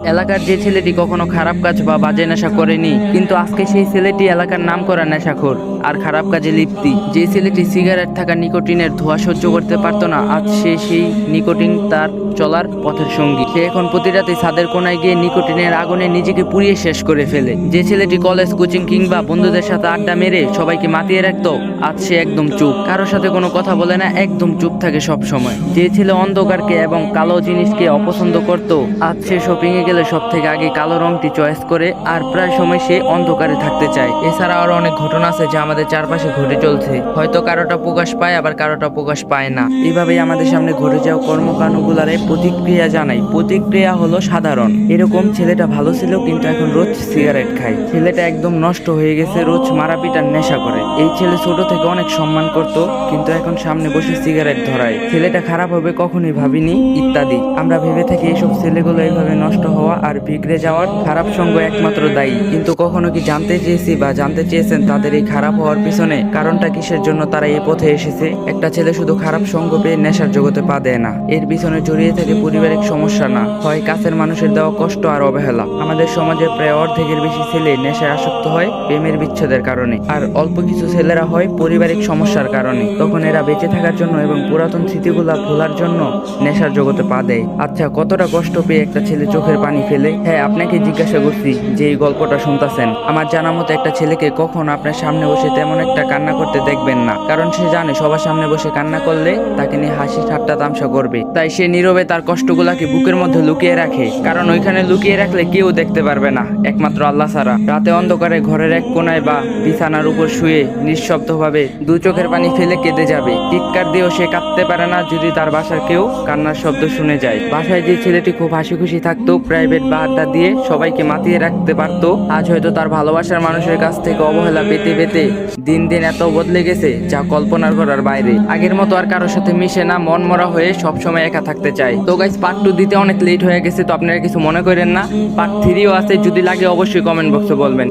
এলাকার যে ছেলেটি কখনো খারাপ কাজ বা বাজে নেশা করেনি, কিন্তু আজকে সেই ছেলেটি এলাকার নাম করা নেশাখোর আর খারাপ কাজে লিপ্তি। যে ছেলেটি সিগারেট থাকা নিকোটিনের ধোঁয়া সহ্য করতে পারতো না, আজ সে সেই নিকোটিন তার চলার পথের সঙ্গী। সে এখন প্রতি রাতে ছাদের কোনায় গিয়ে নিকোটিনের আগুনে নিজেকে পুড়িয়ে শেষ করে ফেলে। যে ছেলেটি কলেজ, কোচিং কিংবা বন্ধুদের সাথে আড্ডা মেরে সবাইকে মাতিয়ে রাখতো, আজ সে একদম চুপ। কারোর সাথে কোনো কথা বলে না, একদম চুপ থাকে সব সময়। যে ছেলে অন্ধকারকে এবং কালো জিনিসকে অপছন্দ করত, আজ সে শপিং এ গেলে সব থেকে আগে কালো রংটি চয়েস করে আর প্রায় সময় সে অন্ধকারে থাকতে চায়। এছাড়া আরো অনেক ঘটনা আছে যা আমাদের চারপাশে ঘটে চলছে, হয়তো কারোটা প্রকাশ পায় আবার কারোটা প্রকাশ পায় না। এইভাবেই আমাদের সামনে ঘটে যাওয়া কর্মকাণ্ডগুলারে প্রতিক্রিয়া জানাই। প্রতিক্রিয়া হলো সাধারণ, এরকম ছেলেটা ভালো ছিল কিন্তু এখন রোজ সিগারেট খায়। ছেলেটা একদম নষ্ট হয়ে গেছে, রোজ মারাপিটার নেশা করে। এই ছেলে ছোট থেকে অনেক সম্মান করত, কিন্তু এখন সামনে বসে সিগারেট ধরায়। ছেলেটা খারাপ হবে কখনোই ভাবিনি, ইত্যাদি। আমরা ভেবে থাকি এসব ছেলেগুলো এইভাবে নষ্ট হওয়া আর বিগড়ে যাওয়ার খারাপ সঙ্গ একমাত্র দায়ী, কিন্তু কখনো কি জানতে চেয়েছি বা জানতে চেয়েছেন তাদের এই খারাপ হওয়ার পিছনে কারণটা কিসের জন্য তারা এই পথে এসেছে? একটা ছেলে শুধু খারাপ সঙ্গ পেয়ে নেশার জগতে পা দেয় না, এর পিছনে জড়িয়ে থাকে পারিবারিক সমস্যা, না হয় কাছের মানুষের দেওয়া কষ্ট আর অবহেলা। আমাদের সমাজের প্রায় অর্ধেকের বেশি ছেলে নেশায় আসক্ত হয় প্রেমের বিচ্ছেদের কারণে, আর অল্প কিছু ছেলেরা হয় পারিবারিক সমস্যার কারণে। তখন এরা বেঁচে থাকার জন্য এবং পুরাতন স্মৃতিগুলা ভোলার জন্য নেশার জগতে পা দেয়। আচ্ছা, কতটা কষ্ট পেয়ে একটা ছেলে চোখের পানি ফেলে? হ্যাঁ, আপনাকে জিজ্ঞাসা করছি যে এই গল্পটা শুনতেছেন। আমার জানা মতো একটা ছেলেকে কখন আপনার সামনে বসে তেমন একটা কান্না করতে দেখবেন না, কারণ সে জানে সবার সামনে বসে কান্না করলে তাকে নিয়ে হাসি ঠাট্টা তামসা করবে। তাই সে নীরবে তার কষ্টগুলাকে বুকের মধ্যে লুকিয়ে রাখে, কারণ ওইখানে লুকিয়ে রাখলে কেউ দেখতে পারবে না, একমাত্র আল্লাহ ছাড়া। রাতে অন্ধকারে ঘরের এক কোনায় বা বিছানার উপর শুয়ে নিঃশব্দভাবে দু চোখের পানি ফেলে কেঁদে যাবে। চিৎকার দিয়েও সে কাঁদতে পারে না যদি তার বাসার কেউ কান্নার শব্দ শুনে যায়। বাসায় যে ছেলেটি খুব হাসি খুশি থাকতো, প্রাইভেট বা আড্ডা দিয়ে সবাইকে মাতিয়ে রাখতে পারতো, আজ হয়তো তার ভালোবাসার মানুষের কাছ থেকে অবহেলা পেতে পেতে দিন দিন এত বদলে গেছে যা কল্পনার করার বাইরে। আগের মতো আর কারোর সাথে মিশে না, মন মরা হয়ে সবসময় একা থাকতে চায়। তো গাইস, পার্ট 2 দিতে অনেক লেট হয়ে গেছে, তো আপনারা কিছু মনে করেন না। পার্ট 3ও আছে, যদি লাগে অবশ্যই কমেন্ট বক্সে বলবেন।